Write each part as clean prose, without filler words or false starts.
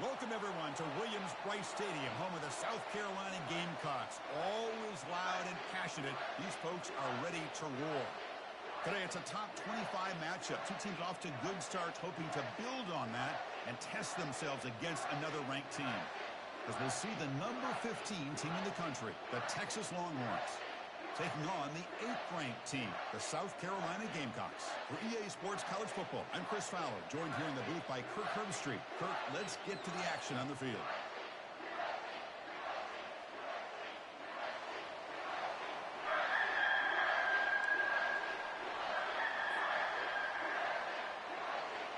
Welcome, everyone, to Williams-Brice Stadium, home of the South Carolina Gamecocks. Always loud and passionate, these folks are ready to roar. Today, it's a top 25 matchup. Two teams off to good starts, hoping to build on that and test themselves against another ranked team. As we'll see the number 15 team in the country, the Texas Longhorns, taking on the 8th-ranked team, the South Carolina Gamecocks. For EA Sports College Football, I'm Chris Fowler, joined here in the booth by Kirk Herbstreit. Kirk, let's get to the action on the field.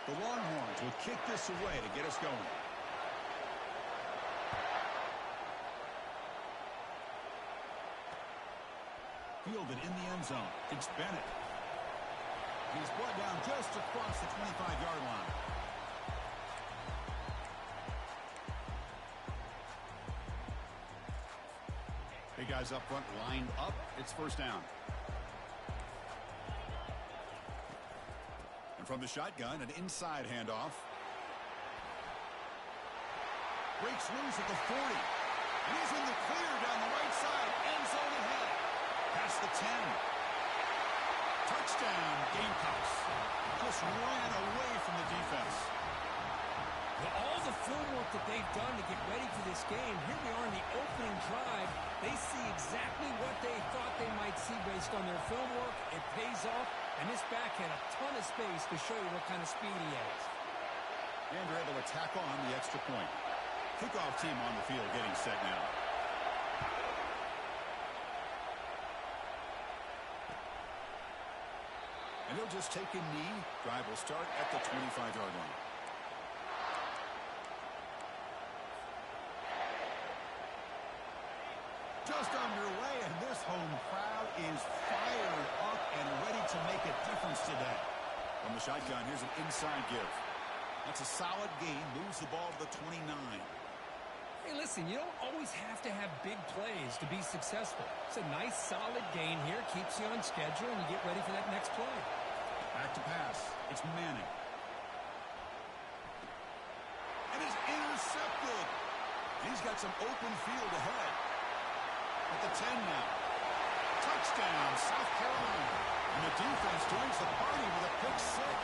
The Longhorns will kick this away to get us going. Fielded in the end zone. It's Bennett. He's brought down just across the 25-yard line. Hey, guys up front lined up. It's first down. And from the shotgun, an inside handoff. Breaks loose at the 40. And he's in the clear down the right side. End zone ahead. Past the 10. Touchdown, Gamecocks. Just ran away from the defense. Well, all the film work that they've done to get ready for this game, here we are in the opening drive. They see exactly what they thought they might see based on their film work. It pays off, and this back had a ton of space to show you what kind of speed he has. And they're able to tack on the extra point. Kickoff team on the field getting set now. And they'll just take a knee. Drive will start at the 25-yard line. Just underway, and this home crowd is fired up and ready to make a difference today. From the shotgun, here's an inside give. That's a solid gain. Moves the ball to the 29. Hey, listen, you don't always have to have big plays to be successful. It's a nice, solid gain here. Keeps you on schedule, and you get ready for that next play. Back to pass. It's Manning. And it's intercepted. He's got some open field ahead. At the 10 now. Touchdown, South Carolina. And the defense joins the party with a pick six.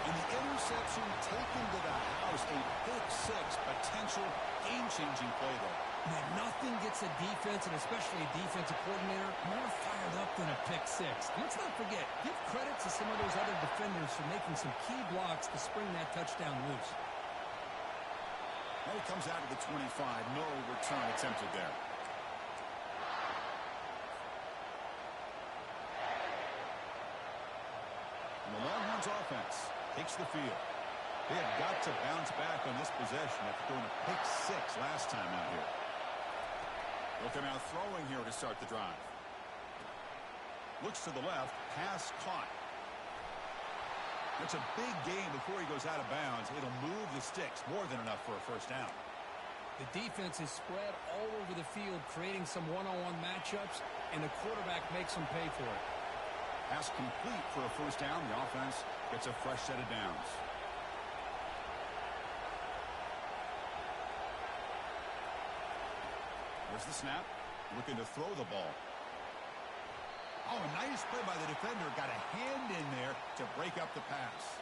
And the interception taken to the house, a pick six, potential game-changing play there. Man, nothing gets a defense, and especially a defensive coordinator, more fired up than a pick six. And let's not forget, give credit to some of those other defenders for making some key blocks to spring that touchdown loose. Well, it comes out of the 25. No return attempted there. And the Longhorns offense takes the field. They have got to bounce back on this possession after throwing a pick six last time out here. They'll come out throwing here to start the drive. Looks to the left. Pass caught. That's a big gain before he goes out of bounds. It'll move the sticks. More than enough for a first down. The defense is spread all over the field, creating some one-on-one matchups, and the quarterback makes them pay for it. Pass complete for a first down. The offense gets a fresh set of downs. There's the snap. Looking to throw the ball. Oh, a nice play by the defender. Got a hand in there to break up the pass.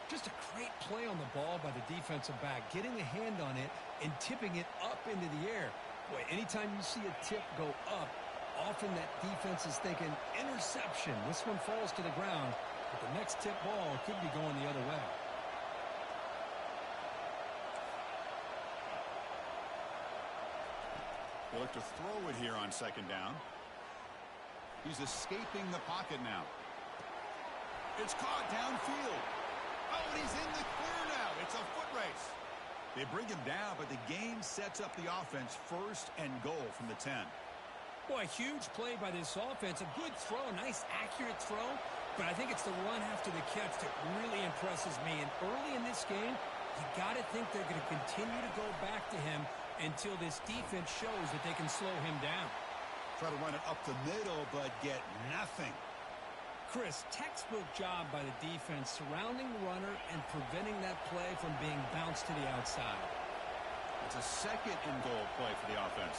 Just a great play on the ball by the defensive back, getting a hand on it and tipping it up into the air. Boy, anytime you see a tip go up, often that defense is thinking interception. This one falls to the ground, but the next tip ball could be going the other way. They look to throw it here on second down. He's escaping the pocket now. It's caught downfield. Oh, and he's in the clear now. It's a foot race. They bring him down, but the gain sets up the offense first and goal from the 10. Boy, huge play by this offense. A good throw, a nice accurate throw. But I think it's the run after the catch that really impresses me. And early in this game, you got to think they're going to continue to go back to him until this defense shows that they can slow him down. Try to run it up the middle, but get nothing. Chris, textbook job by the defense surrounding the runner and preventing that play from being bounced to the outside. It's a second and goal play for the offense.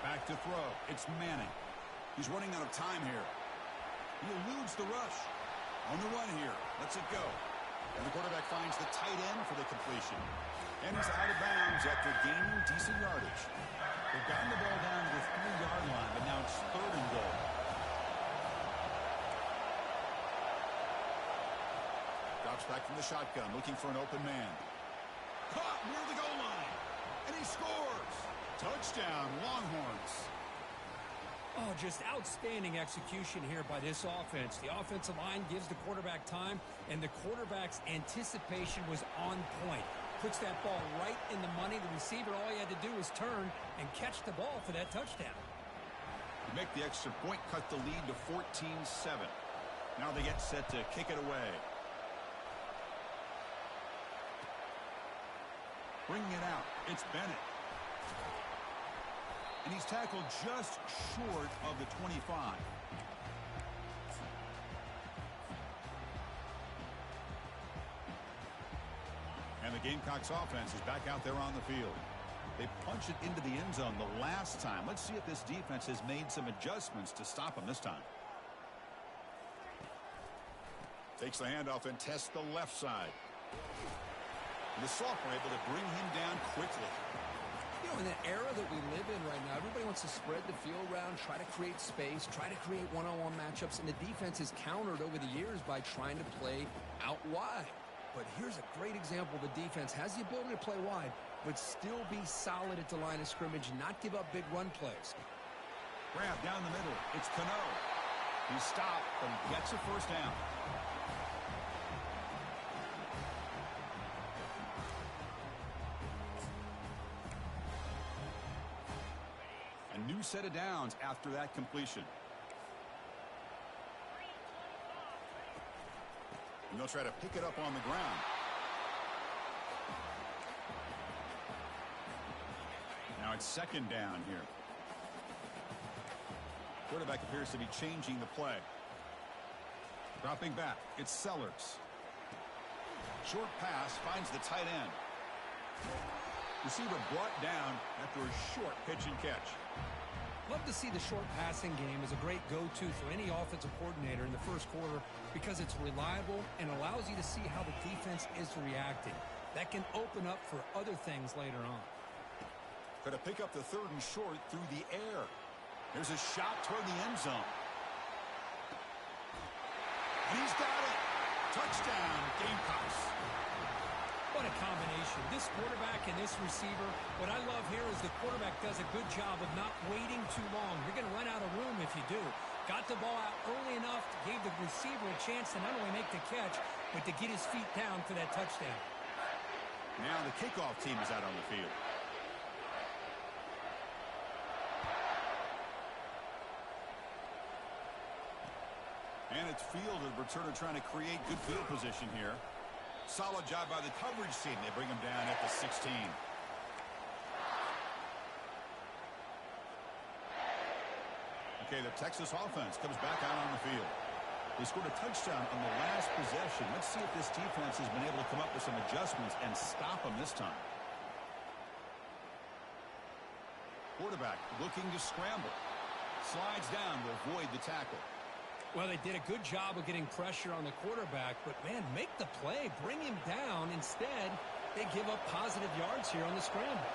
Back to throw. It's Manning. He's running out of time here. He eludes the rush. On the run here. Lets it go. And the quarterback finds the tight end for the completion. And he's out of bounds after gaining decent yardage. They've gotten the ball down to the 3-yard line, but now it's third and goal. Drops back from the shotgun, looking for an open man. Caught near the goal line. And he scores. Touchdown, Longhorns. Oh, just outstanding execution here by this offense. The offensive line gives the quarterback time, and the quarterback's anticipation was on point. Puts that ball right in the money. The receiver, all he had to do was turn and catch the ball for that touchdown. To make the extra point, cut the lead to 14-7. Now they get set to kick it away. Bringing it out, it's Bennett. And he's tackled just short of the 25. And the Gamecocks offense is back out there on the field. They punch it into the end zone the last time. Let's see if this defense has made some adjustments to stop them this time. Takes the handoff and tests the left side. And the sophomore able to bring him down quickly. You know, in the era that we live in right now, everybody wants to spread the field around, try to create space, try to create one-on-one matchups, and the defense has countered over the years by trying to play out wide. But here's a great example. The defense has the ability to play wide, but still be solid at the line of scrimmage, not give up big run plays. Grab down the middle. It's Cano. He stopped and gets a first down. A new set of downs after that completion. And they'll try to pick it up on the ground. Now it's second down here. Quarterback appears to be changing the play. Dropping back, it's Sellers. Short pass finds the tight end. Receiver brought down after a short pitch and catch. Love to see the short passing game as a great go-to for any offensive coordinator in the first quarter because it's reliable and allows you to see how the defense is reacting. That can open up for other things later on. Got to pick up the third and short through the air. There's a shot toward the end zone. And he's got it. Touchdown, Gamecocks. What a combination. This quarterback and this receiver, what I love here is the quarterback does a good job of not waiting too long. You're going to run out of room if you do. Got the ball out early enough, gave the receiver a chance to not only make the catch, but to get his feet down for that touchdown. Now the kickoff team is out on the field. And it's fielded. Returner trying to create good field position here. Solid job by the coverage team. They bring him down at the 16. Okay, the Texas offense comes back out on the field. They scored a touchdown on the last possession. Let's see if this defense has been able to come up with some adjustments and stop them this time. Quarterback looking to scramble. Slides down to avoid the tackle. Well, they did a good job of getting pressure on the quarterback, but, man, make the play. Bring him down. Instead, they give up positive yards here on the scramble.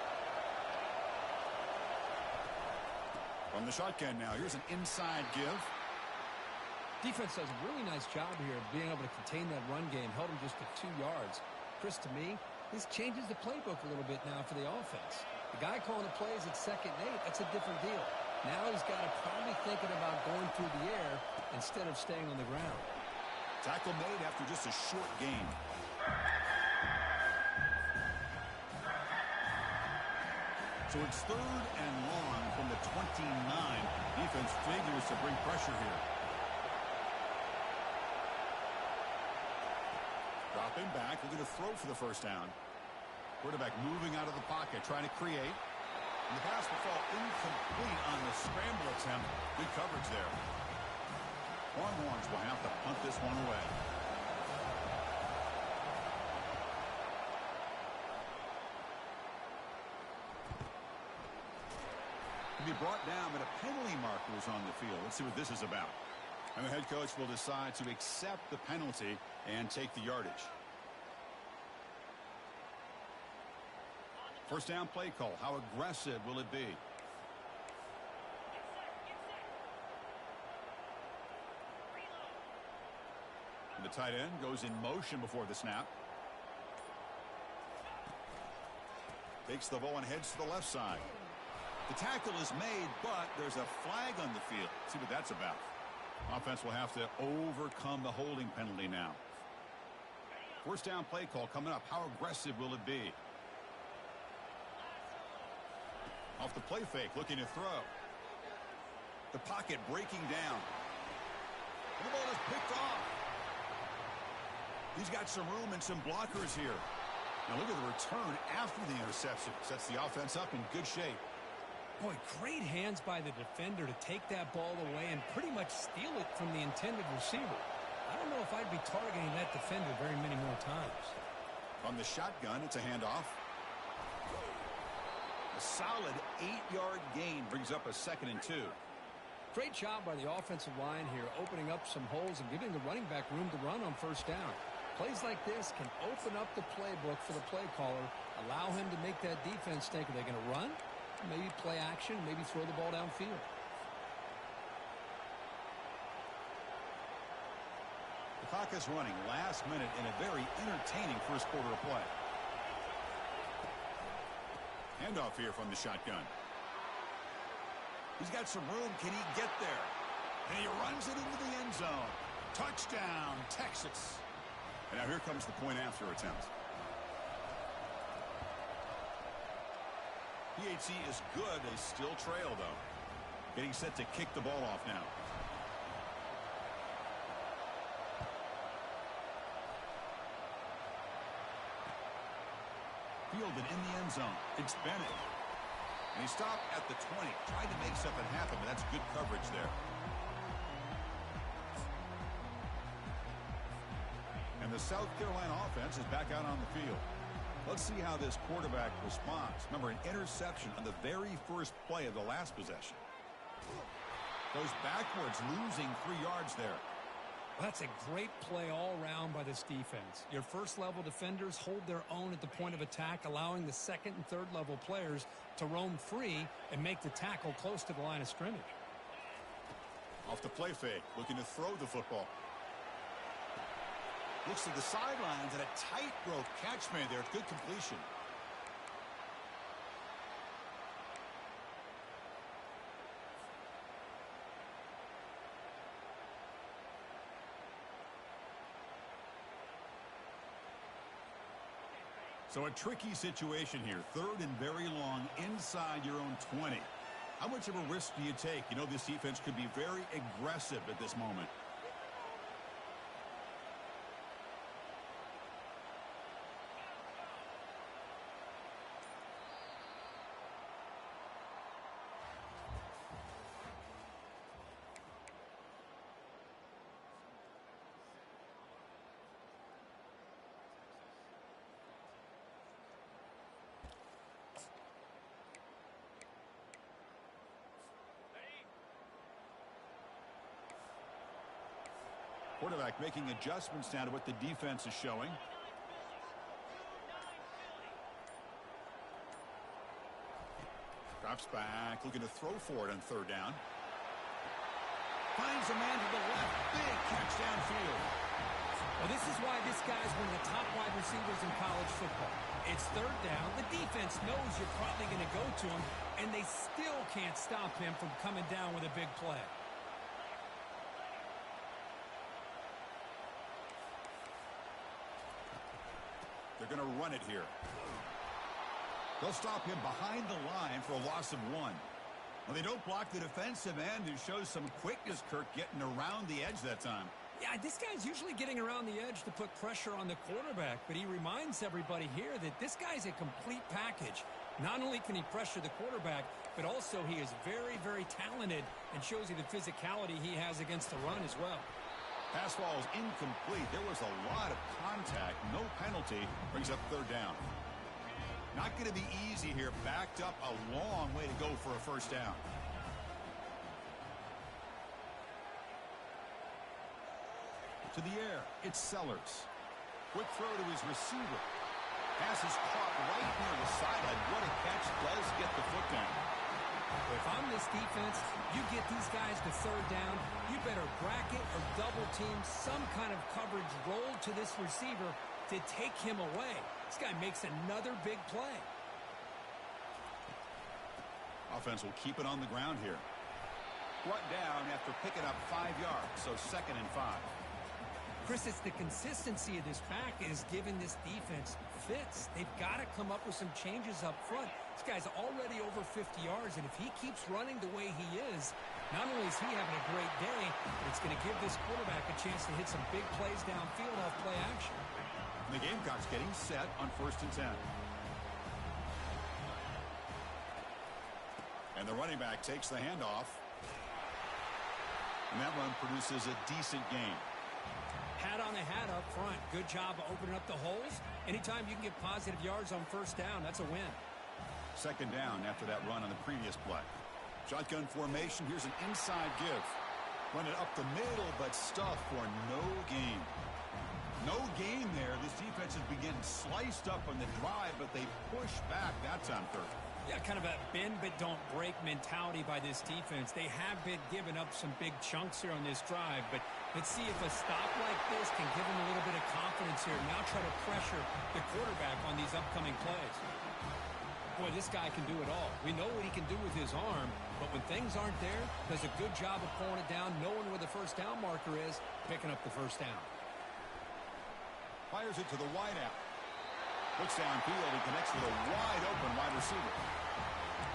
From the shotgun now, here's an inside give. Defense does a really nice job here of being able to contain that run game, held him just to 2 yards. Chris, to me, this changes the playbook a little bit now for the offense. The guy calling the plays at 2nd and 8, that's a different deal. Now he's got to probably thinking about going through the air instead of staying on the ground. Tackle made after just a short gain. So it's third and long from the 29. Defense figures to bring pressure here. Dropping back, looking to throw for the first down. Quarterback moving out of the pocket, trying to create. And the pass will fall incomplete on the scramble attempt. Good coverage there. Longhorns will have to punt this one away. To be brought down, but a penalty marker is on the field. Let's see what this is about. And the head coach will decide to accept the penalty and take the yardage. First down play call. How aggressive will it be? And the tight end goes in motion before the snap. Takes the ball and heads to the left side. The tackle is made, but there's a flag on the field. Let's see what that's about. Offense will have to overcome the holding penalty now. First down play call coming up. How aggressive will it be? Off the play fake, looking to throw. The pocket breaking down. And the ball is picked off. He's got some room and some blockers here. Now look at the return after the interception. Sets the offense up in good shape. Boy, great hands by the defender to take that ball away and pretty much steal it from the intended receiver. I don't know if I'd be targeting that defender very many more times. From the shotgun, it's a handoff. A solid 8-yard gain brings up a 2nd and 2. Great job by the offensive line here, opening up some holes and giving the running back room to run on first down. Plays like this can open up the playbook for the play caller, allow him to make that defense think, are they going to run? Maybe play action, maybe throw the ball downfield. The clock is running last minute in a very entertaining first quarter of play. Handoff here from the shotgun. He's got some room. Can he get there? And he runs it into the end zone. Touchdown, Texas. And now here comes the point after attempt. PHC is good. They still trail, though. Getting set to kick the ball off now. Fielded in the end zone. It's Bennett. And he stopped at the 20. Tried to make something happen, but that's good coverage there. And the South Carolina offense is back out on the field. Let's see how this quarterback responds. Remember, an interception on the very first play of the last possession. Goes backwards, losing 3 yards there. Well, that's a great play all around by this defense. Your first-level defenders hold their own at the point of attack, allowing the second and third-level players to roam free and make the tackle close to the line of scrimmage. Off the play fake, looking to throw the football. Looks to the sidelines, and a tightrope catch made there. Good completion. So a tricky situation here. 3rd and very long inside your own 20. How much of a risk do you take? You know, this defense could be very aggressive at this moment. Quarterback making adjustments down to what the defense is showing. Drops back, looking to throw for it on 3rd down. Finds a man to the left. Big catch downfield. Well, this is why this guy's one of the top wide receivers in college football. It's 3rd down. The defense knows you're probably going to go to him, and they still can't stop him from coming down with a big play. They're going to run it here. They'll stop him behind the line for a loss of 1. Well, they don't block the defensive end, who shows some quickness, Kirk, getting around the edge that time. Yeah, this guy's usually getting around the edge to put pressure on the quarterback, but he reminds everybody here that this guy's a complete package. Not only can he pressure the quarterback, but also he is very, very talented and shows you the physicality he has against the run as well. Pass ball is incomplete. There was a lot of contact. No penalty. Brings up third down. Not going to be easy here. Backed up a long way to go for a first down. To the air, it's Sellers. Quick throw to his receiver. Pass is caught right near the sideline. What a catch. Does get the foot down. If I'm this defense, you get these guys to third down, you better bracket or double team some kind of coverage roll to this receiver to take him away. This guy makes another big play. Offense will keep it on the ground here. Brought down after picking up 5 yards, so 2nd and 5. Chris, it's the consistency of this back is giving this defense fits. They've got to come up with some changes up front. This guy's already over 50 yards, and if he keeps running the way he is, not only is he having a great day, but it's going to give this quarterback a chance to hit some big plays downfield off play action. And the Gamecocks getting set on 1st and 10. And the running back takes the handoff. And that run produces a decent gain. Hat on a hat up front. Good job of opening up the holes. Anytime you can get positive yards on first down, that's a win. 2nd down after that run on the previous play. Shotgun formation. Here's an inside give. Run it up the middle, but stuff for no gain. No gain there. This defense has been getting sliced up on the drive, but they push back that time third. Yeah, kind of a bend but don't break mentality by this defense. They have been giving up some big chunks here on this drive, but let's see if a stop like this can give them a little bit of confidence here. Now try to pressure the quarterback on these upcoming plays. Boy, this guy can do it all. We know what he can do with his arm, but when things aren't there, does a good job of pulling it down, knowing where the first down marker is, picking up the first down. Fires it to the wideout. Looks downfield and connects with a wide-open wide receiver.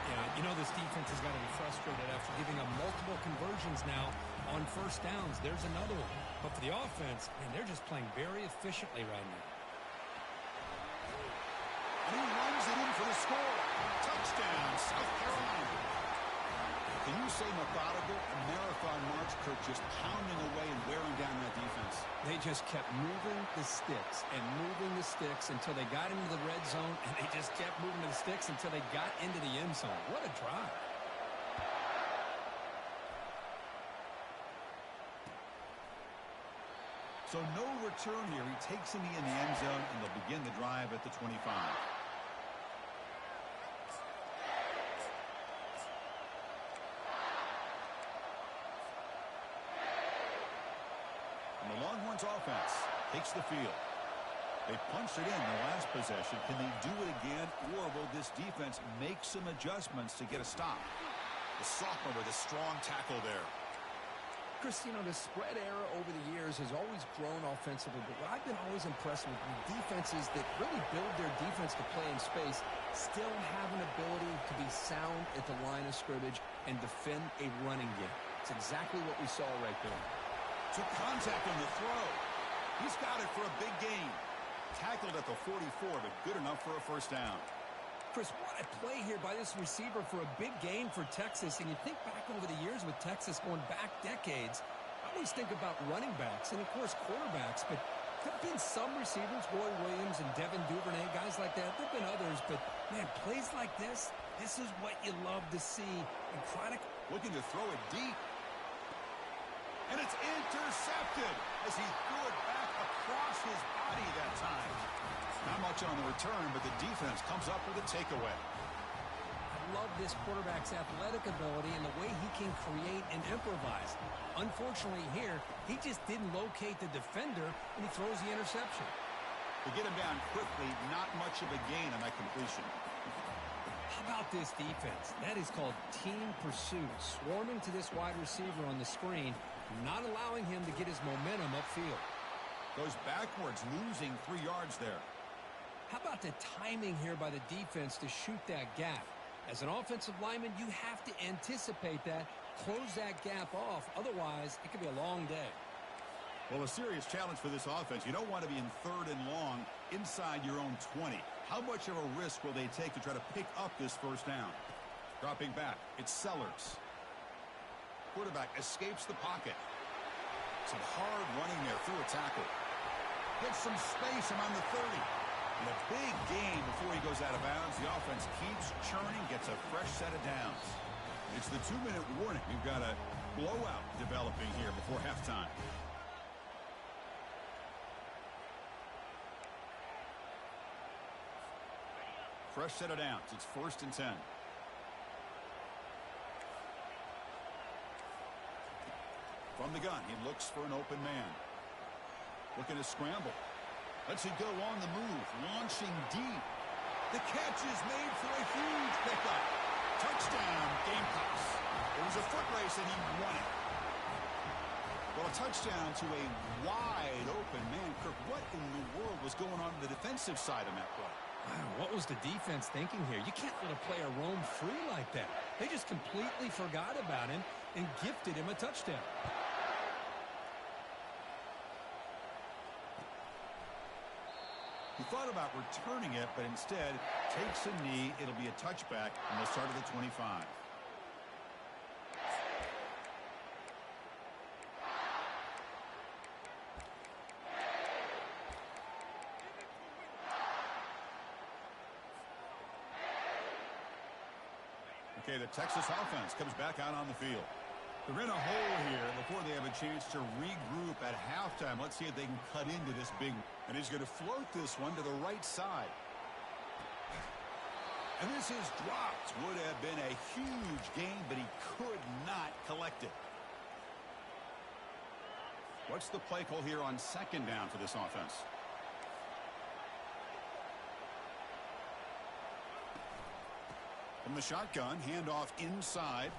Yeah, you know this defense has got to be frustrated after giving up multiple conversions now on first downs. There's another one. But for the offense, man, they're just playing very efficiently right now. And he runs it in for the score. Touchdown, South Carolina. Can you say methodical? A marathon march, Kirk, just pounding away and wearing down that defense. They just kept moving the sticks and moving the sticks until they got into the red zone, and they just kept moving the sticks until they got into the end zone. What a drive. So no return here. He takes him in the end zone, and they'll begin the drive at the 25. And the Longhorns offense takes the field. They punched it in the last possession. Can they do it again, or will this defense make some adjustments to get a stop? The sophomore with a strong tackle there. Chris, you know, the spread era over the years has always grown offensively, but what I've been always impressed with defenses that really build their defense to play in space still have an ability to be sound at the line of scrimmage and defend a running game. It's exactly what we saw right there. Took contact on the throw. He's got it for a big gain. Tackled at the 44, but good enough for a first down. Chris, what a play here by this receiver for a big gain for Texas. And you think back over the years with Texas going back decades, I always think about running backs and, of course, quarterbacks. But there have been some receivers, Roy Williams and Devin Duvernay, guys like that. There have been others. But, man, plays like this is what you love to see. And Craddock looking to throw it deep. And it's intercepted as he threw it back across his body that time. Not much on the return, but the defense comes up with a takeaway. I love this quarterback's athletic ability and the way he can create and improvise. Unfortunately here, he just didn't locate the defender, and he throws the interception. To get him down quickly, not much of a gain on that completion. How about this defense? That is called team pursuit. Swarming to this wide receiver on the screen, not allowing him to get his momentum upfield. Goes backwards, losing 3 yards there. How about the timing here by the defense to shoot that gap? As an offensive lineman, you have to anticipate that, close that gap off. Otherwise, it could be a long day. Well, a serious challenge for this offense. You don't want to be in 3rd and long inside your own 20. How much of a risk will they take to try to pick up this first down? Dropping back, it's Sellers. Quarterback escapes the pocket. Some hard running there through a tackle. Gets some space around the 30. And a big gain before he goes out of bounds. The offense keeps churning, gets a fresh set of downs. It's the 2-minute warning. We've got a blowout developing here before halftime. Fresh set of downs. It's 1st and 10. From the gun, he looks for an open man. Looking to scramble. Lets it go on the move. Launching deep. The catch is made for a huge pickup. Touchdown, Gamecocks. It was a foot race, and he won it. Well, a touchdown to a wide open man. Kirk, what in the world was going on the defensive side of that play? Wow, what was the defense thinking here? You can't let a player roam free like that. They just completely forgot about him and gifted him a touchdown. He thought about returning it, but instead takes a knee. It'll be a touchback, and they'll start at the 25. Okay, the Texas offense comes back out on the field. They're in a hole here before they have a chance to regroup at halftime. Let's see if they can cut into this big. And he's going to float this one to the right side. And this is dropped. Would have been a huge gain, but he could not collect it. What's the play call here on 2nd down for this offense? From the shotgun, handoff inside.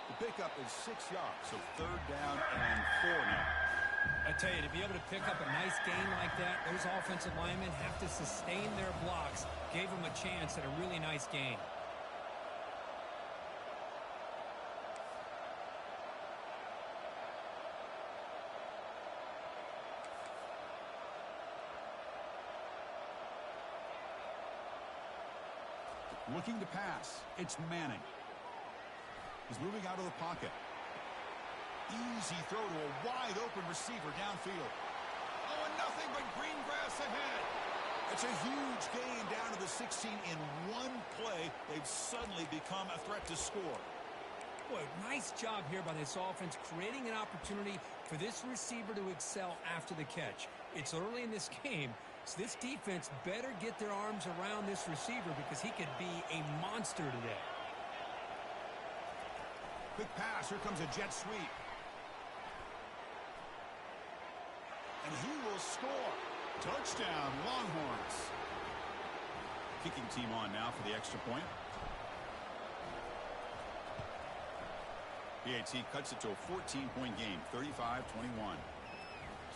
The pickup is 6 yards, so 3rd down and 4 now. I tell you, to be able to pick up a nice gain like that, those offensive linemen have to sustain their blocks. Gave them a chance at a really nice gain. Looking to pass. It's Manning. He's moving out of the pocket. Easy throw to a wide-open receiver downfield. Oh, and nothing but green grass ahead. It's a huge gain down to the 16 in one play. They've suddenly become a threat to score. Boy, nice job here by this offense, creating an opportunity for this receiver to excel after the catch. It's early in this game, so this defense better get their arms around this receiver because he could be a monster today. Quick pass. Here comes a jet sweep. And he will score. Touchdown, Longhorns. Kicking team on now for the extra point. PAT cuts it to a 14-point game, 35-21.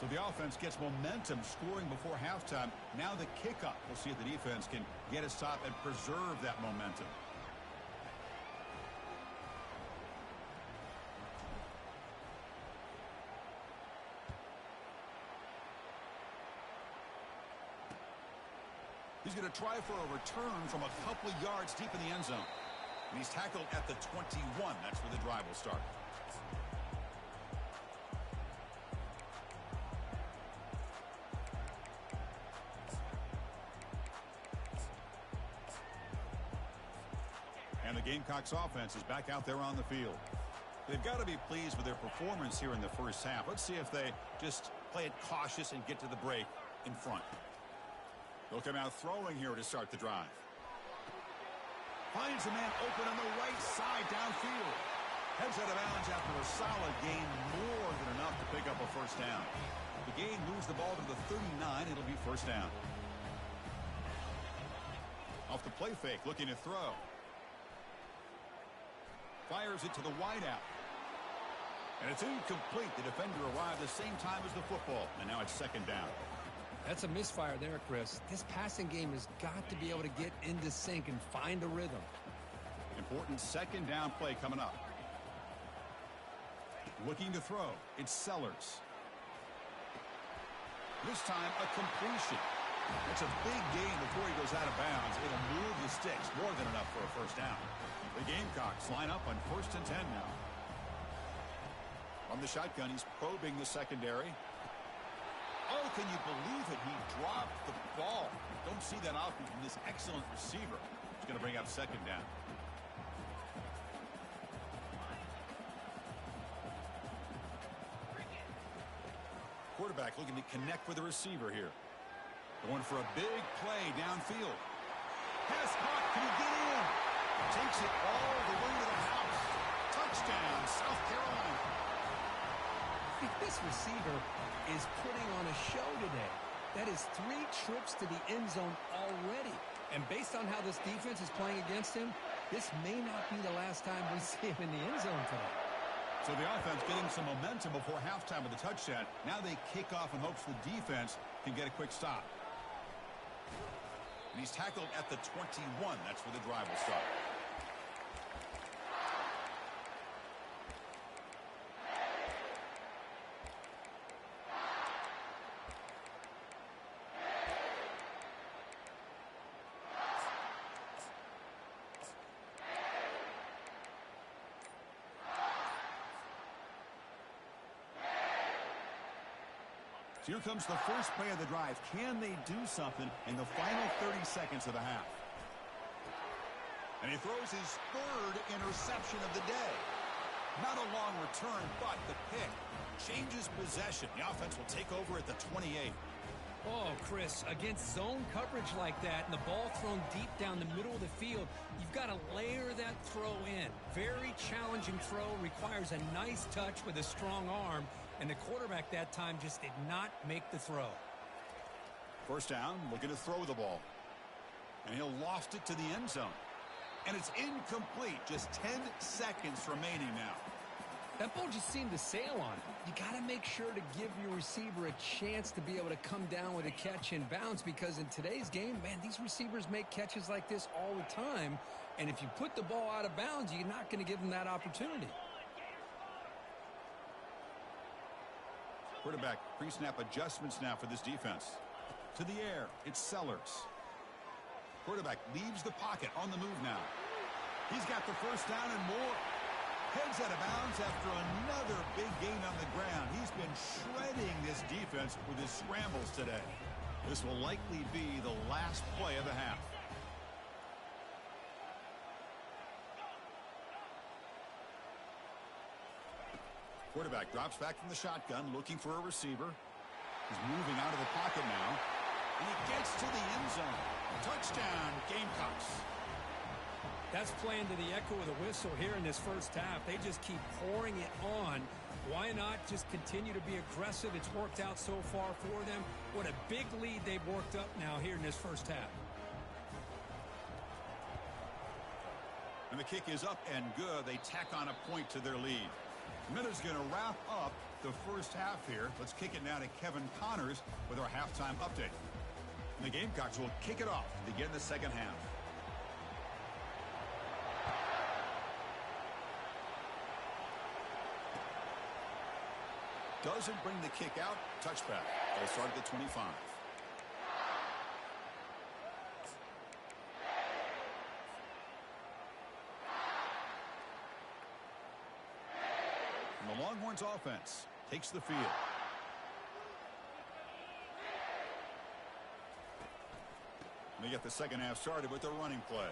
So the offense gets momentum scoring before halftime. Now the kickoff. We'll see if the defense can get a stop and preserve that momentum. He's going to try for a return from a couple of yards deep in the end zone. And he's tackled at the 21. That's where the drive will start. And the Gamecocks offense is back out there on the field. They've got to be pleased with their performance here in the first half. Let's see if they just play it cautious and get to the break in front. They'll come out throwing here to start the drive. Finds a man open on the right side downfield. Heads out of bounds after a solid gain, more than enough to pick up a first down. The gain moves the ball to the 39. It'll be first down. Off the play fake, looking to throw. Fires it to the wideout. And it's incomplete. The defender arrived the same time as the football. And now it's 2nd down. That's a misfire there, Chris. This passing game has got to be able to get into sync and find a rhythm. Important 2nd down play coming up. Looking to throw. It's Sellers. This time, a completion. It's a big gain before he goes out of bounds. It'll move the sticks, more than enough for a first down. The Gamecocks line up on 1st and 10 now. On the shotgun, he's probing the secondary. Oh, can you believe it? He dropped the ball. Don't see that often from this excellent receiver. He's going to bring up 2nd down. Quarterback looking to connect with the receiver here. Going for a big play downfield. Pass caught. Can he get in? Takes it all the way to the house. Touchdown, South Carolina. This receiver is putting on a show today. That is 3 trips to the end zone already. And based on how this defense is playing against him, this may not be the last time we see him in the end zone today. So the offense getting some momentum before halftime with the touchdown. Now they kick off in hopes the defense can get a quick stop. And he's tackled at the 21. That's where the drive will start. So here comes the first play of the drive. Can they do something in the final 30 seconds of the half? And he throws his 3rd interception of the day. Not a long return, but the pick changes possession. The offense will take over at the 28. Oh, Chris, against zone coverage like that and the ball thrown deep down the middle of the field, you've got to layer that throw in. Very challenging throw, requires a nice touch with a strong arm, and the quarterback that time just did not make the throw. First down, looking to throw the ball. And he'll loft it to the end zone. And it's incomplete. Just 10 seconds remaining now. That ball just seemed to sail on it. You got to make sure to give your receiver a chance to be able to come down with a catch in bounds, because in today's game, man, these receivers make catches like this all the time. And if you put the ball out of bounds, you're not going to give them that opportunity. Quarterback pre-snap adjustments now for this defense. To the air, it's Sellers. Quarterback leaves the pocket on the move now. He's got the first down and more. Heads out of bounds after another big gain on the ground. He's been shredding this defense with his scrambles today. This will likely be the last play of the half. Quarterback drops back from the shotgun, looking for a receiver. He's moving out of the pocket now. And he gets to the end zone. Touchdown, Gamecocks. That's playing to the echo of the whistle here in this first half. They just keep pouring it on. Why not just continue to be aggressive? It's worked out so far for them. What a big lead they've worked up now here in this first half. And the kick is up and good. They tack on a point to their lead. Miller's going to wrap up the first half here. Let's kick it now to Kevin Connors with our halftime update. And the Gamecocks will kick it off to begin the second half. Doesn't bring the kick out. Touchback. They'll start at the 25. And the Longhorns offense takes the field. And they get the second half started with their running play.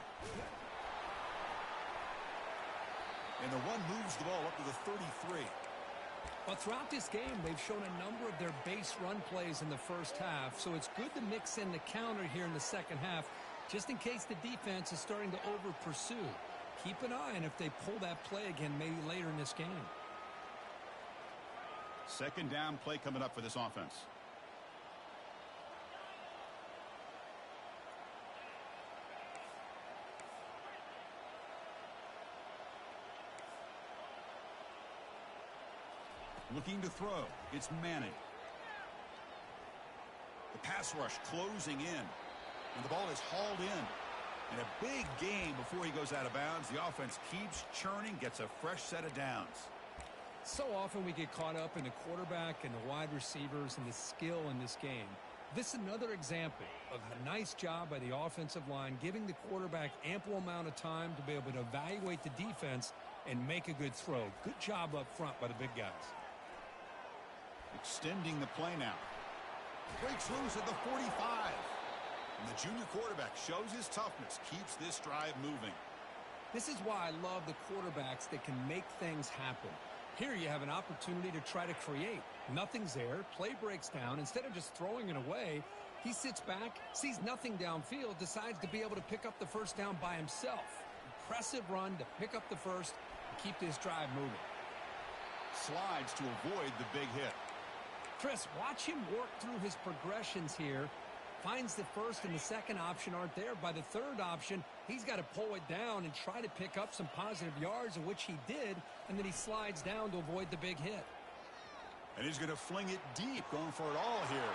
And the run moves the ball up to the 33. Well, throughout this game, they've shown a number of their base run plays in the first half, so it's good to mix in the counter here in the second half, just in case the defense is starting to over-pursue. Keep an eye on if they pull that play again maybe later in this game. Second down play coming up for this offense. Looking to throw. It's Manning. The pass rush closing in. And the ball is hauled in. And a big gain before he goes out of bounds. The offense keeps churning, gets a fresh set of downs. So often we get caught up in the quarterback and the wide receivers and the skill in this game. This is another example of a nice job by the offensive line, giving the quarterback ample amount of time to be able to evaluate the defense and make a good throw. Good job up front by the big guys. Extending the play now. Breaks loose at the 45. And the junior quarterback shows his toughness, keeps this drive moving. This is why I love the quarterbacks that can make things happen. Here you have an opportunity to try to create. Nothing's there. Play breaks down. Instead of just throwing it away, he sits back, sees nothing downfield, decides to be able to pick up the first down by himself. Impressive run to pick up the first and keep this drive moving. Slides to avoid the big hit. Chris, watch him work through his progressions here. Finds the first and the second option aren't there. By the third option, he's got to pull it down and try to pick up some positive yards, of which he did, and then he slides down to avoid the big hit. And he's going to fling it deep, going for it all here.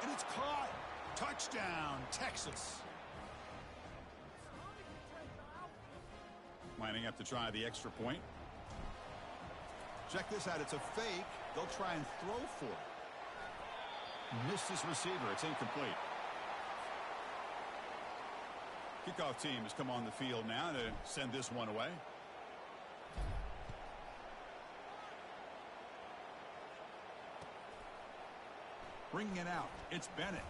And it's caught. Touchdown, Texas. Lining up to try the extra point. Check this out. It's a fake. They'll try and throw for it. Missed his receiver. It's incomplete. Kickoff team has come on the field now to send this one away. Bringing it out. It's Bennett.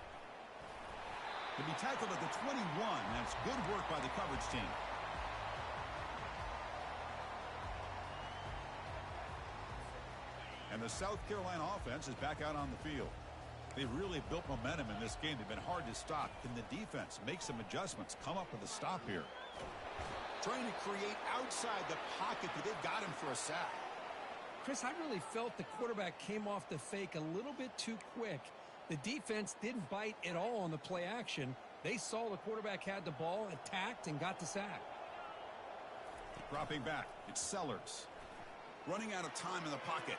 To be tackled at the 21. That's good work by the coverage team. And the South Carolina offense is back out on the field. They've really built momentum in this game. They've been hard to stop. Can the defense make some adjustments, come up with a stop here? Trying to create outside the pocket, but they've got him for a sack. Chris, I really felt the quarterback came off the fake a little bit too quick. The defense didn't bite at all on the play action. They saw the quarterback had the ball, attacked, and got the sack. Dropping back, it's Sellers. Running out of time in the pocket.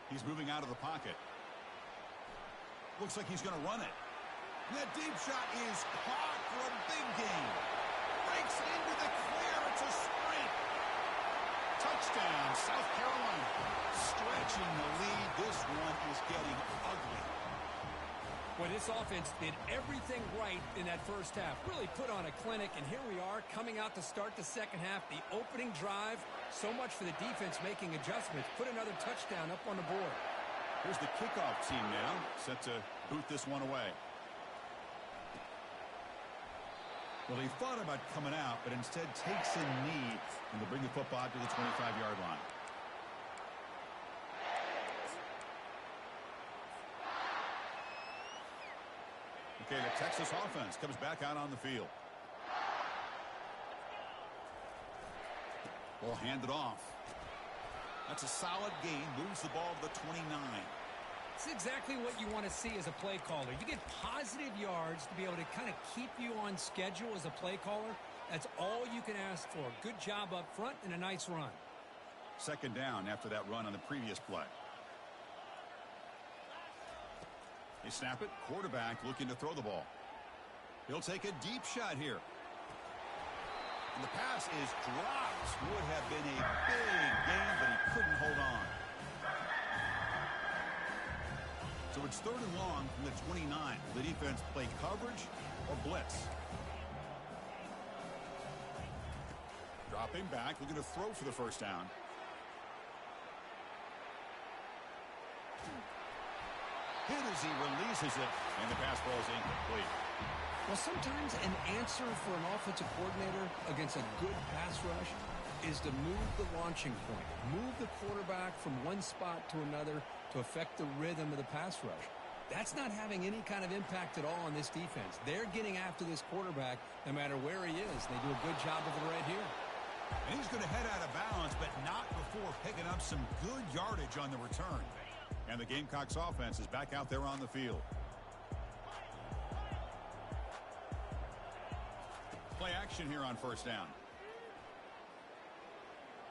He's moving out of the pocket. Looks like he's going to run it. And that deep shot is caught for a big gain. Breaks into the clear. It's a sprint. Touchdown, South Carolina. Stretching the lead. This one is getting ugly. Well, this offense did everything right in that first half. Really put on a clinic, and here we are coming out to start the second half. The opening drive, so much for the defense making adjustments. Put another touchdown up on the board. Here's the kickoff team now, set to boot this one away. Well, he thought about coming out, but instead takes a knee and will bring the football to the 25-yard line. Okay, the Texas offense comes back out on the field. Ball handed off. That's a solid gain. Moves the ball to the 29. It's exactly what you want to see as a play caller. You get positive yards to be able to kind of keep you on schedule as a play caller. That's all you can ask for. Good job up front and a nice run. Second down after that run on the previous play. They snap it. Quarterback looking to throw the ball. He'll take a deep shot here. And the pass is dropped. Would have been a big gain, but he couldn't hold on. So it's third and long from the 29. The defense play coverage or blitz. Dropping back, looking to throw for the first down. Hit as he releases it, and the pass ball is incomplete. Well, sometimes an answer for an offensive coordinator against a good pass rush is to move the launching point, move the quarterback from one spot to another to affect the rhythm of the pass rush. That's not having any kind of impact at all on this defense. They're getting after this quarterback no matter where he is. They do a good job of it right here. And he's going to head out of bounds, but not before picking up some good yardage on the return. And the Gamecocks offense is back out there on the field. Play action here on first down.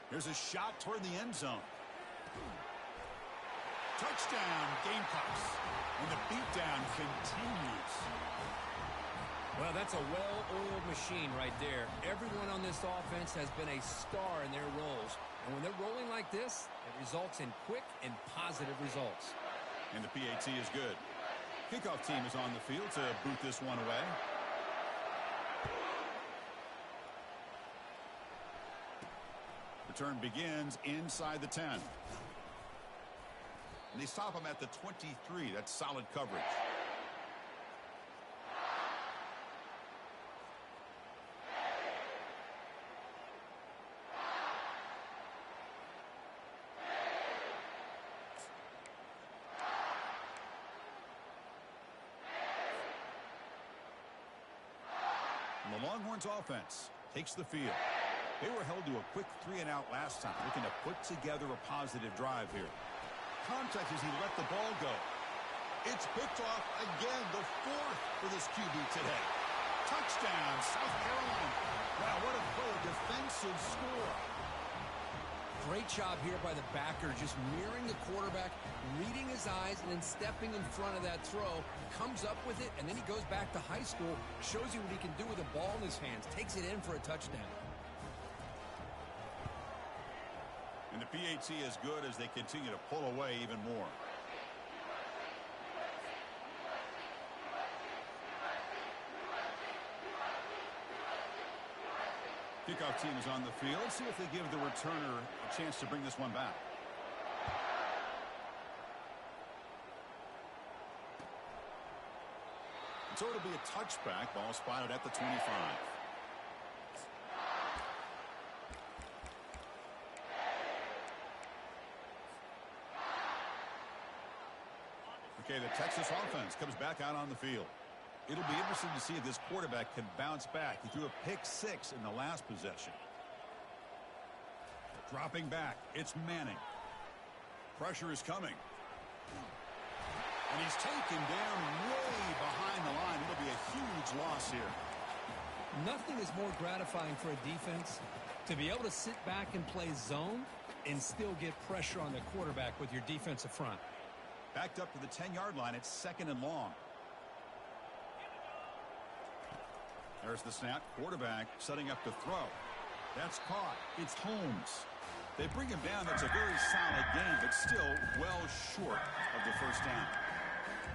Here's a shot toward the end zone. Touchdown, Gamecocks. And the beatdown continues. Well, that's a well-oiled machine right there. Everyone on this offense has been a star in their roles. And when they're rolling like this, it results in quick and positive results. And the PAT is good. Kickoff team is on the field to boot this one away. Return begins inside the 10. And they stop him at the 23. That's solid coverage. And the Longhorns offense takes the field. They were held to a quick 3-and-out last time, looking to put together a positive drive here. Contact as he let the ball go. It's picked off again, the 4th for this QB today. Touchdown, South Carolina. Wow, what a defensive score. Great job here by the backer, just mirroring the quarterback, reading his eyes, and then stepping in front of that throw. Comes up with it, and then he goes back to high school, shows you what he can do with the ball in his hands, takes it in for a touchdown. And the PAT is good as they continue to pull away even more. Kickoff team is on the field. See if they give the returner a chance to bring this one back. So it'll be a touchback. Ball spotted at the 25. Okay, the Texas offense comes back out on the field. It'll be interesting to see if this quarterback can bounce back. He threw a pick-6 in the last possession. Dropping back, it's Manning. Pressure is coming. And he's taken down way behind the line. It'll be a huge loss here. Nothing is more gratifying for a defense to be able to sit back and play zone and still get pressure on the quarterback with your defensive front. Backed up to the 10-yard line. It's 2nd and long. There's the snap. Quarterback setting up to throw. That's caught. It's Holmes. They bring him down. That's a very solid game, but still well short of the first down.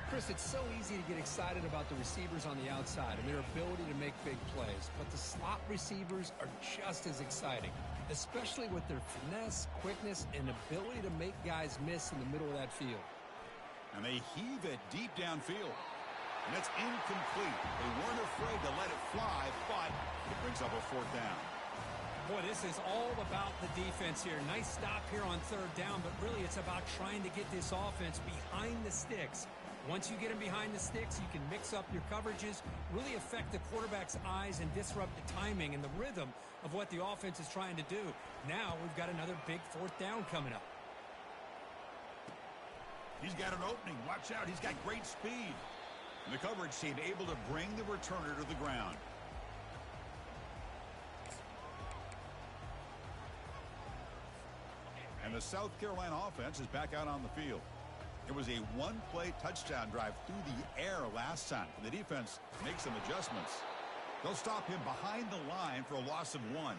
Chris, it's so easy to get excited about the receivers on the outside and their ability to make big plays, but the slot receivers are just as exciting, especially with their finesse, quickness, and ability to make guys miss in the middle of that field. And they heave it deep downfield. And it's incomplete. They weren't afraid to let it fly, but it brings up a 4th down. Boy, this is all about the defense here. Nice stop here on 3rd down, but really it's about trying to get this offense behind the sticks. Once you get them behind the sticks, you can mix up your coverages, really affect the quarterback's eyes and disrupt the timing and the rhythm of what the offense is trying to do. Now we've got another big 4th down coming up. He's got an opening. Watch out. He's got great speed. And the coverage team able to bring the returner to the ground. And the South Carolina offense is back out on the field. It was a one-play touchdown drive through the air last time. The defense makes some adjustments. They'll stop him behind the line for a loss of 1.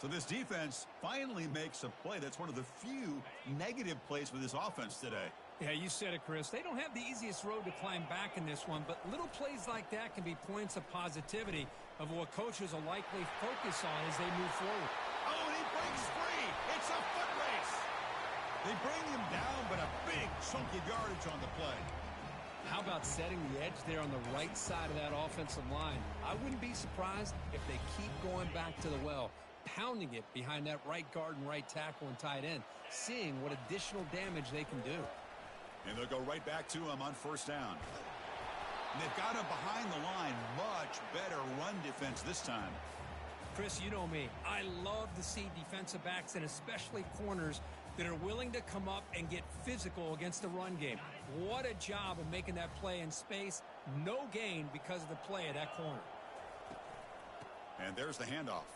So this defense finally makes a play. That's one of the few negative plays for this offense today. Yeah, you said it, Chris. They don't have the easiest road to climb back in this one, but little plays like that can be points of positivity of what coaches will likely focus on as they move forward. Oh, and he breaks free. It's a foot race. They bring him down, but a big chunk of yardage on the play. How about setting the edge there on the right side of that offensive line? I wouldn't be surprised if they keep going back to the well, pounding it behind that right guard and right tackle and tight end, seeing what additional damage they can do. And they'll go right back to him on 1st down. And they've got him behind the line. Much better run defense this time. Chris, you know me. I love to see defensive backs and especially corners that are willing to come up and get physical against the run game. What a job of making that play in space. No gain because of the play of that corner. And there's the handoff.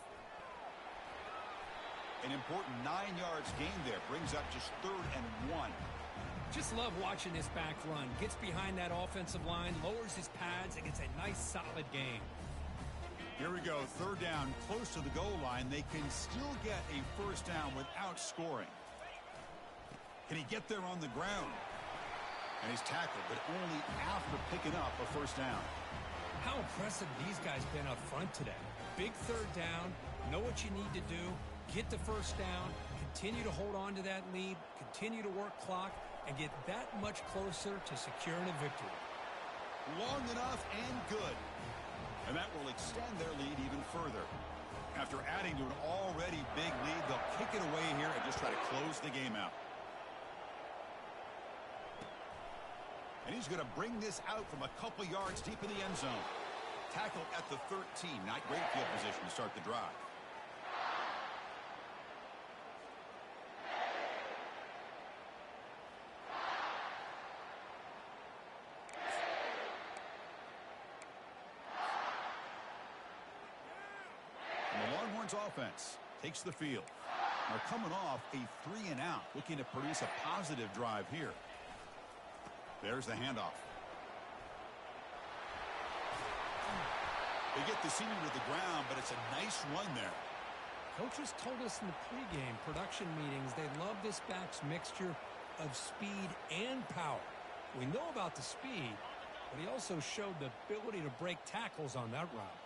An important 9 yards gain there. Brings up just 3rd and 1. Just love watching this back run. Gets behind that offensive line, lowers his pads, and gets a nice solid gain. Here we go. Third down, close to the goal line. They can still get a first down without scoring. Can he get there on the ground? And he's tackled, but only after picking up a first down. How impressive these guys been up front today. Big third down, know what you need to do, get the first down, continue to hold on to that lead, continue to work clock, and get that much closer to securing a victory. Long enough and good. And that will extend their lead even further. After adding to an already big lead, they'll kick it away here and just try to close the game out. And he's going to bring this out from a couple yards deep in the end zone. Tackle at the 13. Not great field position to start the drive. And the Longhorns offense takes the field. They're coming off a 3-and-out, looking to produce a positive drive here. There's the handoff. They get the senior to the ground, but it's a nice run there. Coaches told us in the pregame production meetings they love this back's mixture of speed and power. We know about the speed, but he also showed the ability to break tackles on that route.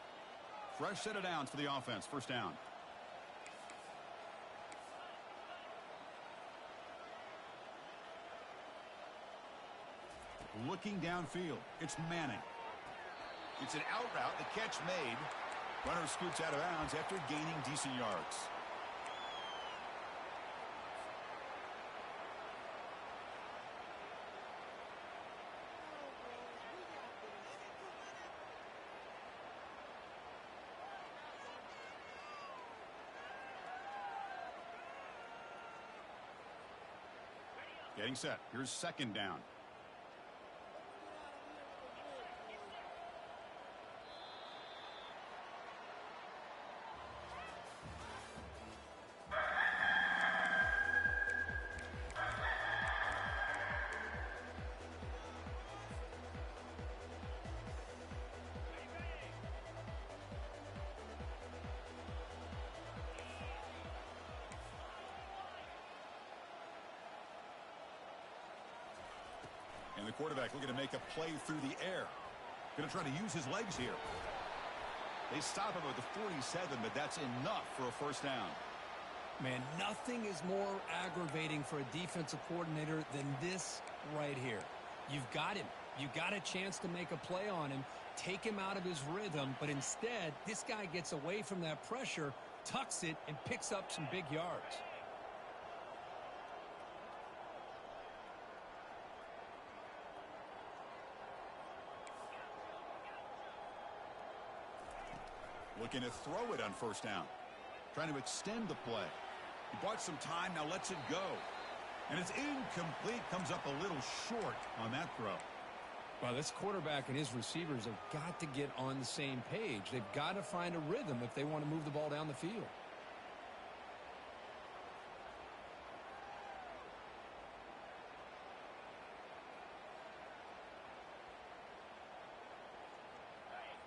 Fresh set of downs for the offense. First down. Looking downfield, it's Manning. It's an out route, the catch made. Runner scoots out of bounds after gaining decent yards. Getting set. Here's second down. And the quarterback looking to make a play through the air. Going to try to use his legs here. They stop him at the 47, but that's enough for a first down. Man, nothing is more aggravating for a defensive coordinator than this right here. You've got him. You got a chance to make a play on him, take him out of his rhythm, but instead, this guy gets away from that pressure, tucks it, and picks up some big yards. Looking to throw it on first down. Trying to extend the play. He bought some time, now lets it go. And it's incomplete, comes up a little short on that throw. Well, this quarterback and his receivers have got to get on the same page. They've got to find a rhythm if they want to move the ball down the field.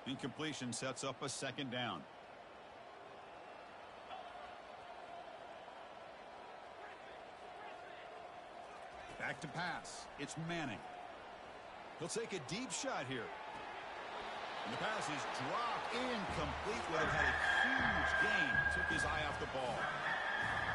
Incompletion sets up a second down. Back to pass. It's Manning. He'll take a deep shot here. And the pass is dropped incomplete. Would have had a huge gain. Took his eye off the ball.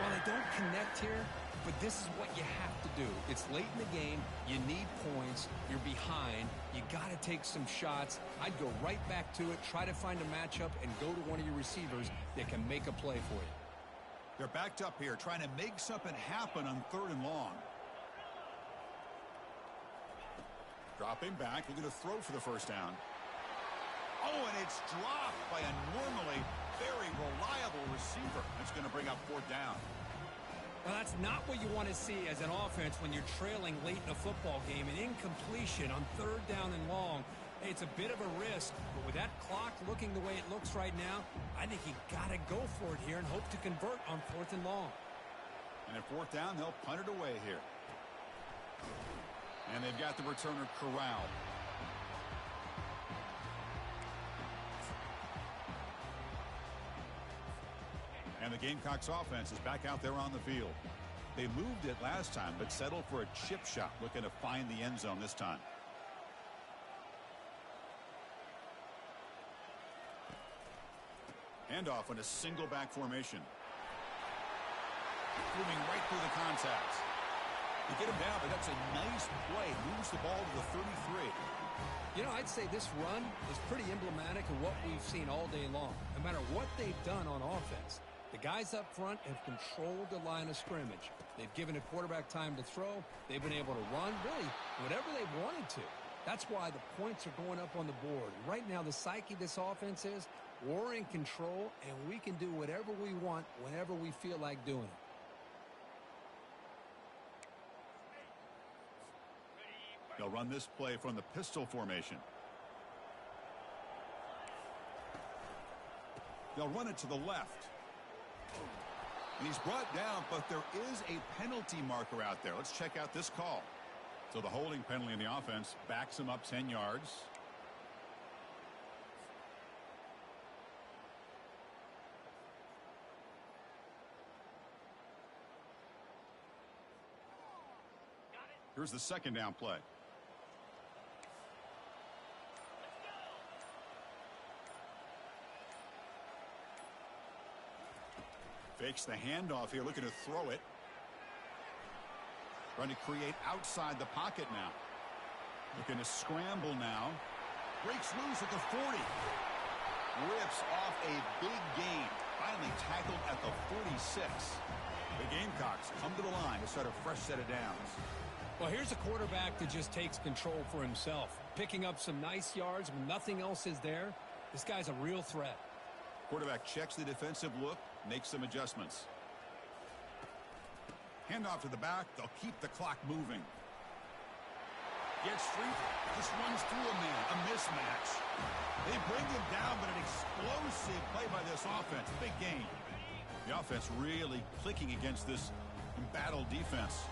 Well, they don't connect here, but this is what you have to do. It's late in the game. You need points. You're behind. You got to take some shots. I'd go right back to it, try to find a matchup, and go to one of your receivers that can make a play for you. They're backed up here, trying to make something happen on 3rd and long. Dropping back, looking to throw for the first down. Oh, and it's dropped by a normally very reliable receiver. That's going to bring up 4th down. Well, that's not what you want to see as an offense when you're trailing late in a football game. An incompletion on 3rd down and long. Hey, it's a bit of a risk, but with that clock looking the way it looks right now, I think you got to go for it here and hope to convert on 4th and long. And at 4th down, they'll punt it away here. And they've got the returner corralled. And the Gamecocks offense is back out there on the field. They moved it last time, but settled for a chip shot, looking to find the end zone this time. Handoff on a single back formation. Moving right through the contact. You get him down, but that's a nice play. Moves the ball to the 33. You know, I'd say this run is pretty emblematic of what we've seen all day long. No matter what they've done on offense, the guys up front have controlled the line of scrimmage. They've given a quarterback time to throw. They've been able to run, really, whatever they've wanted to. That's why the points are going up on the board. Right now, the psyche of this offense is we're in control, and we can do whatever we want whenever we feel like doing it. They'll run this play from the pistol formation. They'll run it to the left. And he's brought down, but there is a penalty marker out there. Let's check out this call. So the holding penalty in the offense backs him up 10 yards. Here's the second down play. Fakes the handoff here, looking to throw it. Trying to create outside the pocket now. Looking to scramble now. Breaks loose at the 40. Rips off a big gain. Finally tackled at the 46. The Gamecocks come to the line to start a fresh set of downs. Well, here's a quarterback that just takes control for himself. Picking up some nice yards when nothing else is there. This guy's a real threat. Quarterback checks the defensive look, makes some adjustments. Handoff to the back. They'll keep the clock moving. Gets free. Just runs through a man. A mismatch. They bring him down, but an explosive play by this offense. Big gain. The offense really clicking against this embattled defense.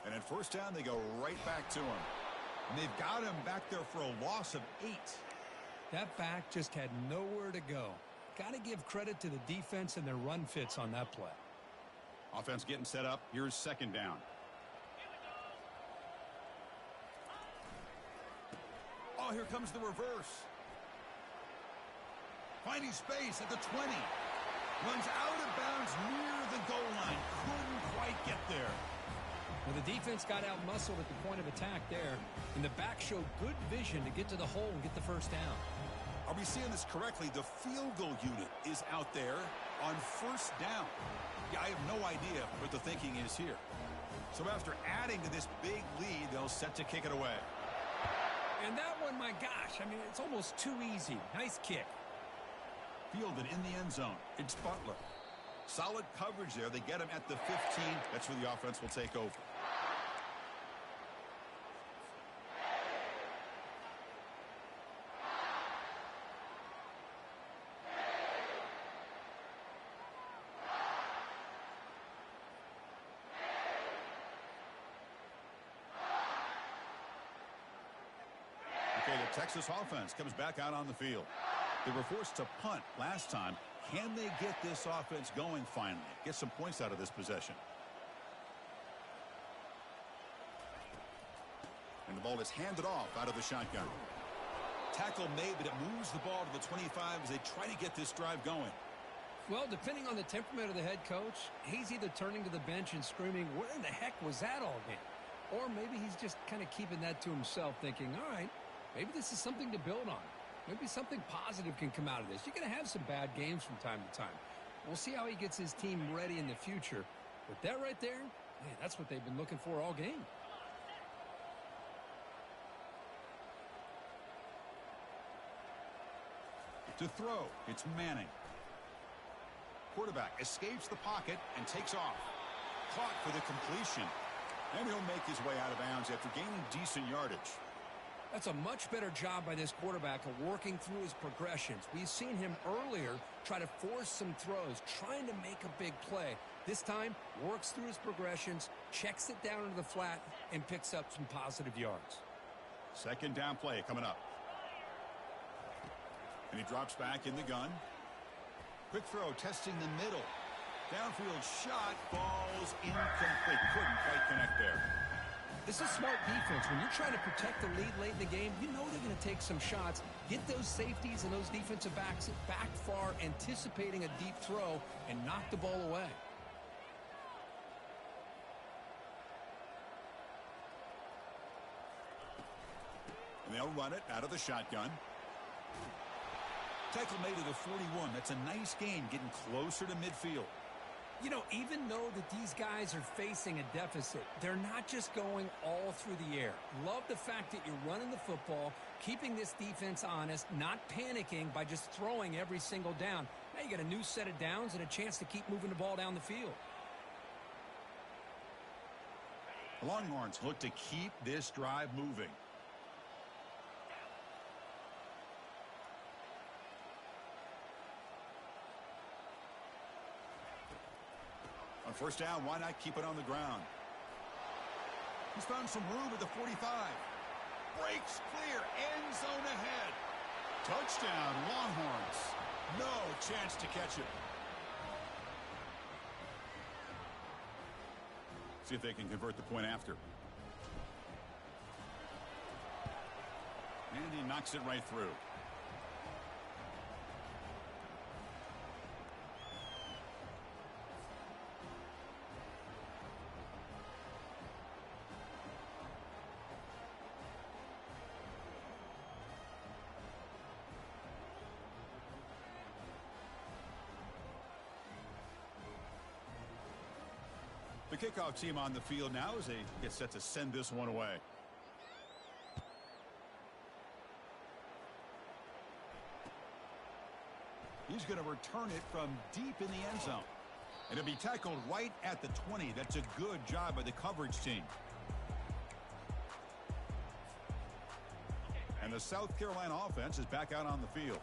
And at first down, they go right back to him. And they've got him back there for a loss of 8. That back just had nowhere to go. Got to give credit to the defense and their run fits on that play. Offense getting set up. Here's second down. Oh, here comes the reverse. Finding space at the 20. Runs out of bounds near the goal line. Couldn't quite get there. Well, the defense got out-muscled at the point of attack there, and the back showed good vision to get to the hole and get the first down. Are we seeing this correctly? The field goal unit is out there on first down. Yeah, I have no idea what the thinking is here. So after adding to this big lead, they'll set to kick it away. And that one, my gosh, I mean, it's almost too easy. Nice kick. Fielded in the end zone. It's Butler. Solid coverage there. They get him at the 15. That's where the offense will take over. Okay, the Texas offense comes back out on the field. They were forced to punt last time. Can they get this offense going finally? Get some points out of this possession. And the ball is handed off out of the shotgun. Tackle made, but it moves the ball to the 25 as they try to get this drive going. Well, depending on the temperament of the head coach, he's either turning to the bench and screaming, where in the heck was that all game? Or maybe he's just kind of keeping that to himself, thinking, all right, maybe this is something to build on. Maybe something positive can come out of this. You're going to have some bad games from time to time. We'll see how he gets his team ready in the future. But that right there, man, that's what they've been looking for all game. To throw, it's Manning. Quarterback escapes the pocket and takes off. Caught for the completion. And he'll make his way out of bounds after gaining decent yardage. That's a much better job by this quarterback of working through his progressions. We've seen him earlier try to force some throws, trying to make a big play. This time, works through his progressions, checks it down into the flat, and picks up some positive yards. Second down play coming up. And he drops back in the gun. Quick throw testing the middle. Downfield shot falls incomplete. Couldn't quite connect there. This is smart defense. When you're trying to protect the lead late in the game, you know they're going to take some shots, get those safeties and those defensive backs back far, anticipating a deep throw, and knock the ball away. And they'll run it out of the shotgun. Tackle made at the 41. That's a nice gain, getting closer to midfield. You know, even though that these guys are facing a deficit, they're not just going all through the air. Love the fact that you're running the football, keeping this defense honest, not panicking by just throwing every single down. Now you got a new set of downs and a chance to keep moving the ball down the field. The Longhorns look to keep this drive moving. On first down, why not keep it on the ground? He's found some room at the 45. Breaks clear, end zone ahead. Touchdown, Longhorns. No chance to catch it. See if they can convert the point after. And he knocks it right through. The kickoff team on the field now as they get set to send this one away. He's going to return it from deep in the end zone. And it'll be tackled right at the 20. That's a good job by the coverage team. And the South Carolina offense is back out on the field.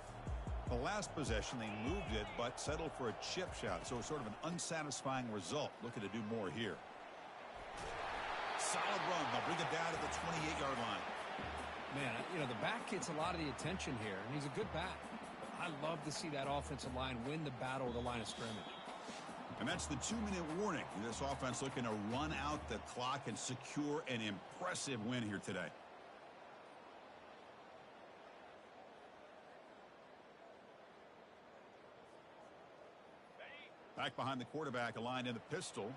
The last possession, they moved it, but settled for a chip shot. So sort of an unsatisfying result. Looking to do more here. Solid run. They'll bring it down to the 28-yard line. Man, you know, the back gets a lot of the attention here, and he's a good back. I love to see that offensive line win the battle of the line of scrimmage. And that's the 2-minute warning. This offense looking to run out the clock and secure an impressive win here today. Back behind the quarterback, aligned in the pistol.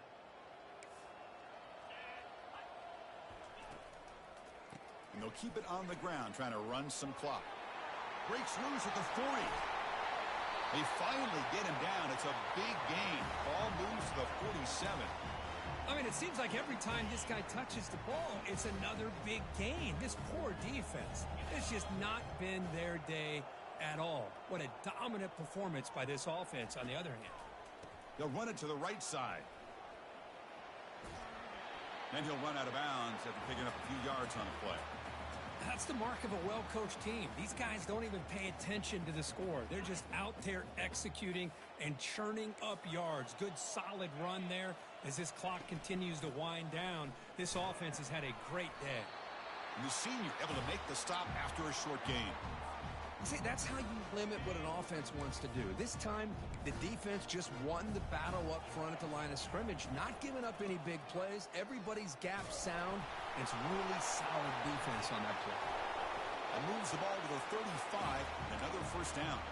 And they'll keep it on the ground, trying to run some clock. Breaks loose at the 40. They finally get him down. It's a big gain. Ball moves to the 47. I mean, it seems like every time this guy touches the ball, it's another big gain. This poor defense has just not been their day at all. What a dominant performance by this offense on the other hand. They'll run it to the right side. Then he'll run out of bounds after picking up a few yards on the play. That's the mark of a well-coached team. These guys don't even pay attention to the score. They're just out there executing and churning up yards. Good, solid run there. As this clock continues to wind down, this offense has had a great day. And the senior able to make the stop after a short gain. See, that's how you limit what an offense wants to do. This time, the defense just won the battle up front at the line of scrimmage, not giving up any big plays. Everybody's gap sound. It's really solid defense on that play. And moves the ball to the 35, and another first down.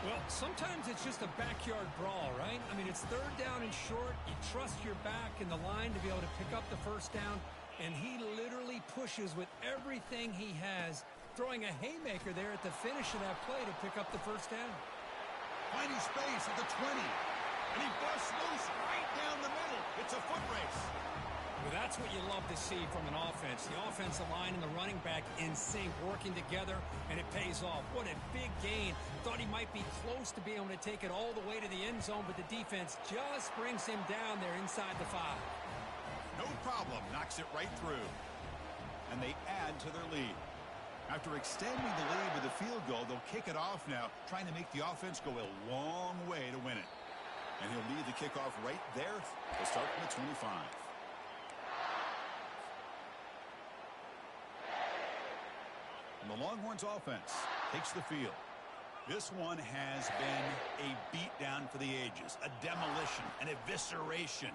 Well, sometimes it's just a backyard brawl, right? I mean, it's third down and short. You trust your back in the line to be able to pick up the first down, and he literally pushes with everything he has, throwing a haymaker there at the finish of that play to pick up the first down. Finding space at the 20. And he busts loose right down the middle. It's a foot race. Well, that's what you love to see from an offense. The offensive line and the running back in sync, working together, and it pays off. What a big gain. Thought he might be close to being able to take it all the way to the end zone, but the defense just brings him down there inside the 5. No problem. Knocks it right through. And they add to their lead. After extending the lead with a field goal, they'll kick it off now, trying to make the offense go a long way to win it. And he'll lead the kickoff right there to start from the 25. And the Longhorns offense takes the field. This one has been a beatdown for the ages, a demolition, an evisceration.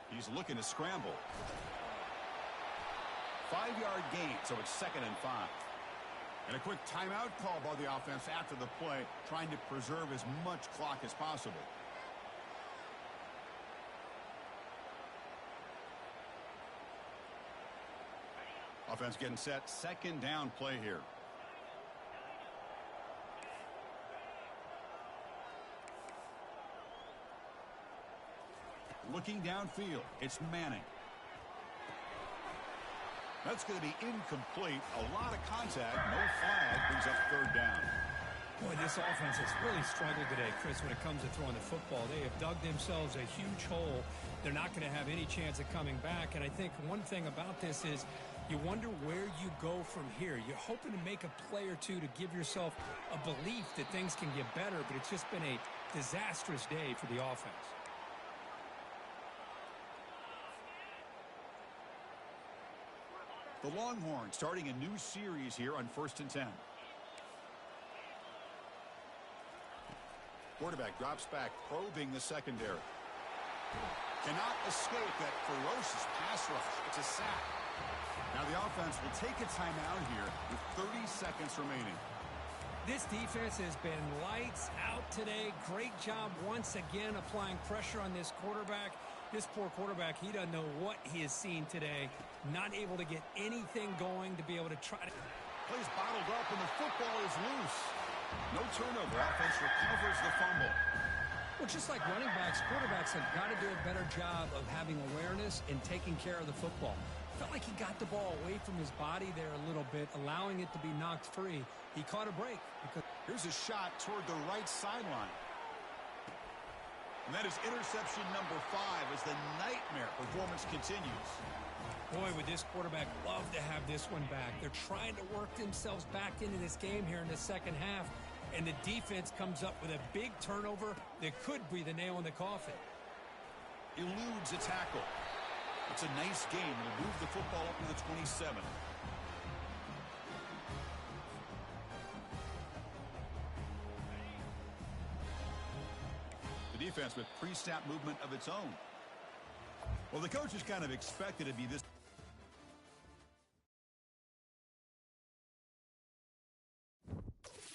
He's looking to scramble. 5-yard gain, so it's 2nd and 5. And a quick timeout call by the offense after the play, trying to preserve as much clock as possible. Offense getting set, 2nd down play here. Looking downfield, it's Manning. That's going to be incomplete. A lot of contact, no flag, brings up 3rd down. Boy, this offense has really struggled today, Chris, when it comes to throwing the football. They have dug themselves a huge hole. They're not going to have any chance of coming back. And I think one thing about this is you wonder where you go from here. You're hoping to make a play or two to give yourself a belief that things can get better, but it's just been a disastrous day for the offense. The Longhorns starting a new series here on 1st and 10. Quarterback drops back, probing the secondary. Cannot escape that ferocious pass rush. It's a sack. Now the offense will take a timeout here with 30 seconds remaining. This defense has been lights out today. Great job once again applying pressure on this quarterback. This poor quarterback, he doesn't know what he has seen today. Not able to get anything going to be able to try to... Plays bottled up and the football is loose. No turnover. Offense recovers the fumble. Well, just like running backs, quarterbacks have got to do a better job of having awareness and taking care of the football. Felt like he got the ball away from his body there a little bit, allowing it to be knocked free. He caught a break. Here's a shot toward the right sideline. And that is interception number 5 as the nightmare performance continues. Boy, would this quarterback love to have this one back. They're trying to work themselves back into this game here in the second half, and the defense comes up with a big turnover that could be the nail in the coffin. Eludes a tackle. It's a nice game. Will move the football up to the 27. The defense with pre-snap movement of its own. Well, the coach is kind of expected to be this